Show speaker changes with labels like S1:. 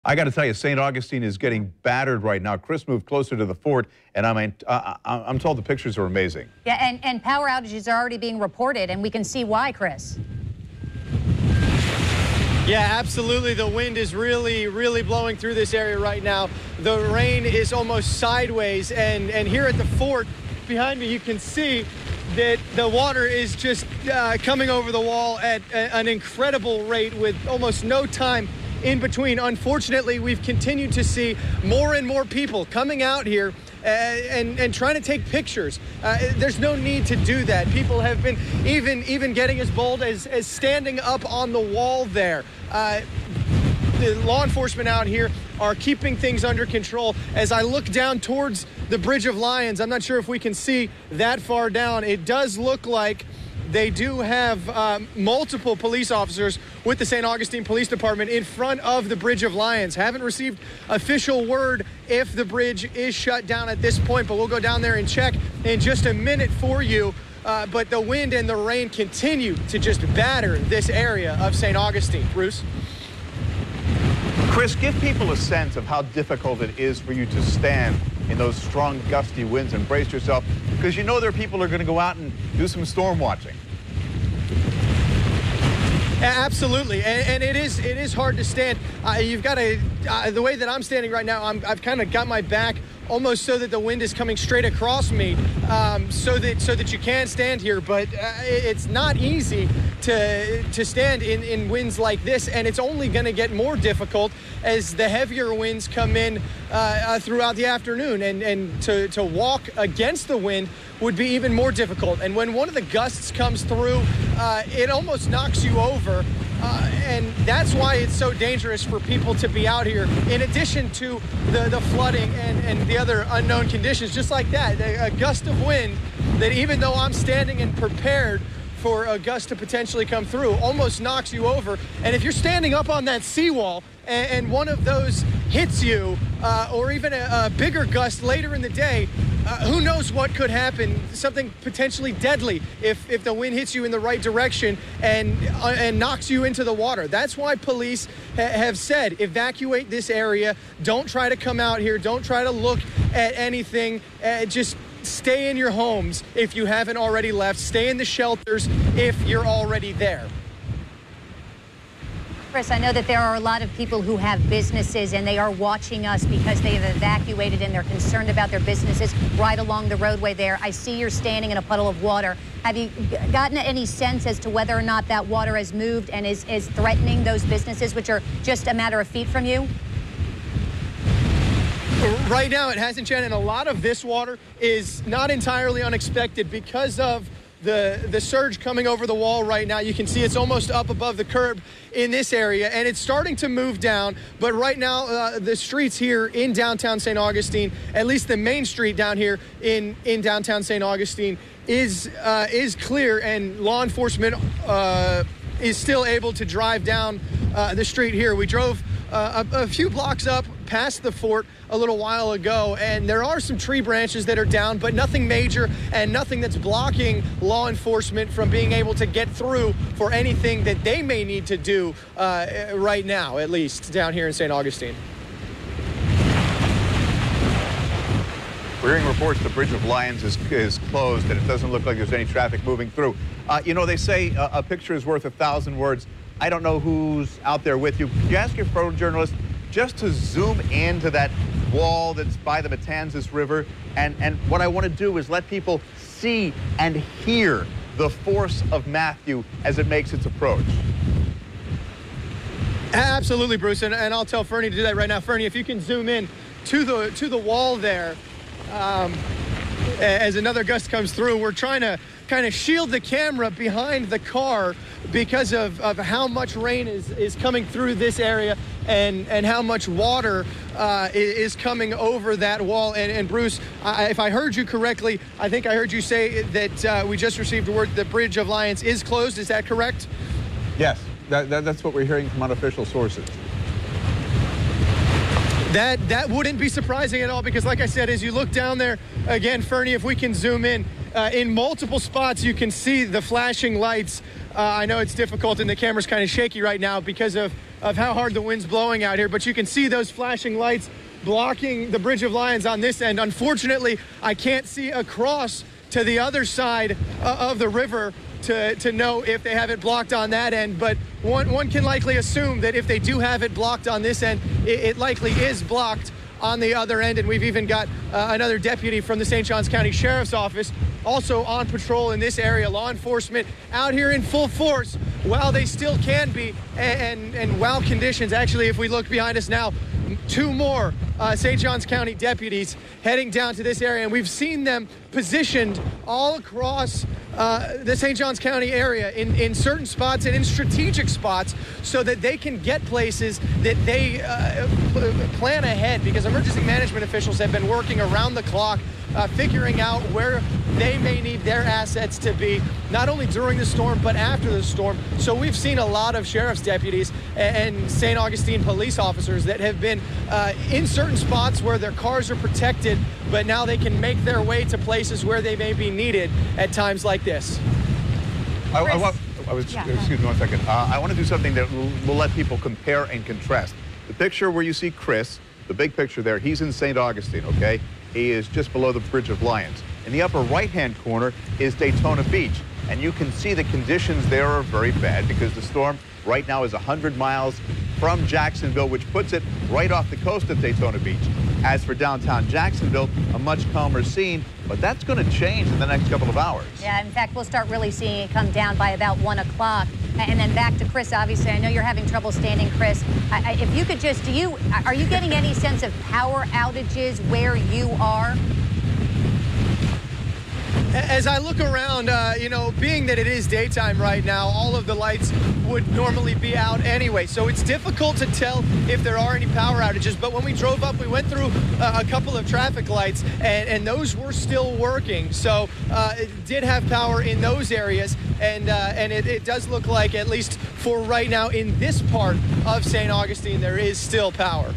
S1: I got to tell you, St. Augustine is getting battered right now. Chris moved closer to the fort, and I'm told the pictures are amazing.
S2: Yeah, and power outages are already being reported, and we can see why, Chris.
S3: Yeah, absolutely. The wind is really blowing through this area right now. The rain is almost sideways, and here at the fort behind me, you can see that the water is just coming over the wall at an incredible rate with almost no time in between. Unfortunately, we've continued to see more and more people coming out here and trying to take pictures. There's no need to do that. People have been even getting as bold as standing up on the wall there. The law enforcement out here are keeping things under control. As I look down towards the Bridge of Lions, I'm not sure if we can see that far down. It does look like they do have multiple police officers with the St. Augustine Police Department in front of the Bridge of Lions. Haven't received official word if the bridge is shut down at this point, but we'll go down there and check in just a minute for you. But the wind and the rain continue to just batter this area of St. Augustine. Bruce?
S1: Chris, give people a sense of how difficult it is for you to stand in those strong, gusty winds and brace yourself, because you know there are people who are going to go out and do some storm watching.
S3: Absolutely, and it is hard to stand. You've got the way that I'm standing right now, I've kind of got my back almost so that the wind is coming straight across me, so that you can stand here. But it's not easy to stand in winds like this, and it's only going to get more difficult as the heavier winds come in throughout the afternoon, and to walk against the wind would be even more difficult. And when one of the gusts comes through, it almost knocks you over. And that's why it's so dangerous for people to be out here, in addition to the flooding and the other unknown conditions. Just like that, a gust of wind that, even though I'm standing and prepared for a gust to potentially come through, almost knocks you over. And if you're standing up on that seawall and one of those hits you, or even a bigger gust later in the day, who knows what could happen? Something potentially deadly if the wind hits you in the right direction and knocks you into the water. That's why police have said, evacuate this area. Don't try to come out here. Don't try to look at anything. Just stay in your homes if you haven't already left. Stay in the shelters if you're already there.
S2: Chris, I know that there are a lot of people who have businesses and they are watching us because they have evacuated and they're concerned about their businesses right along the roadway there. I see you're standing in a puddle of water. Have you gotten any sense as to whether or not that water has moved and is threatening those businesses, which are just a matter of feet from you?
S3: Right now, it hasn't yet, and a lot of this water is not entirely unexpected because of the surge coming over the wall right now. You can see it's almost up above the curb in this area, and it's starting to move down. But right now, the streets here in downtown St. Augustine, at least the main street down here in downtown St. Augustine, is clear, and law enforcement is still able to drive down the street here. We drove a few blocks up past the fort a little while ago, and there are some tree branches that are down, but nothing major and nothing that's blocking law enforcement from being able to get through for anything that they may need to do right now, at least down here in St. Augustine.
S1: We're hearing reports the Bridge of Lions is closed, and it doesn't look like there's any traffic moving through. You know, they say a picture is worth 1,000 words. I don't know who's out there with you. Could you ask your photojournalist just to zoom into that wall that's by the Matanzas River? And what I want to do is let people see and hear the force of Matthew as it makes its approach.
S3: Absolutely, Bruce, and I'll tell Fernie to do that right now. Fernie, if you can zoom in to the wall there, as another gust comes through. We're trying to kind of shield the camera behind the car because of how much rain is coming through this area and how much water is coming over that wall. And Bruce, if I heard you correctly, I think I heard you say that we just received word the Bridge of Lions is closed. Is that correct?
S1: Yes, that's what we're hearing from unofficial sources.
S3: That wouldn't be surprising at all, because like I said, as you look down there, again, Fernie, if we can zoom in multiple spots, you can see the flashing lights I know it's difficult and the camera's kind of shaky right now because of how hard the wind's blowing out here, but you can see those flashing lights blocking the Bridge of Lions on this end. Unfortunately, I can't see across to the other side of the river to know if they have it blocked on that end, but one can likely assume that if they do have it blocked on this end, it likely is blocked on the other end. And we've even got another deputy from the St. Johns County Sheriff's Office also on patrol in this area. Law enforcement out here in full force while they still can be, and while conditions, actually, if we look behind us now, 2 more St. Johns County deputies heading down to this area, and we've seen them positioned all across the St. Johns County area in certain spots and in strategic spots so that they can get places that they plan ahead, because emergency management officials have been working around the clock figuring out where they may need their assets to be, not only during the storm, but after the storm. So we've seen a lot of sheriff's deputies and St. Augustine police officers that have been in certain spots where their cars are protected, but now they can make their way to places where they may be needed at times like this.
S1: Excuse me 1 second. I want to do something that will let people compare and contrast. The picture where you see Chris, the big picture there, he's in St. Augustine, okay? He is just below the Bridge of Lions. In the upper right-hand corner is Daytona Beach, and you can see the conditions there are very bad because the storm right now is 100 miles from Jacksonville, which puts it right off the coast of Daytona Beach. As for downtown Jacksonville, a much calmer scene, but that's going to change in the next couple of hours.
S2: Yeah, in fact, we'll start really seeing it come down by about 1 o'clock. And then back to Chris, obviously. I know you're having trouble standing, Chris. If you could just, are you getting any sense of power outages where you are?
S3: As I look around, being that it is daytime right now, all of the lights would normally be out anyway. So it's difficult to tell if there are any power outages. But when we drove up, we went through a couple of traffic lights, and those were still working. So it did have power in those areas. And it does look like, at least for right now, in this part of St. Augustine, there is still power.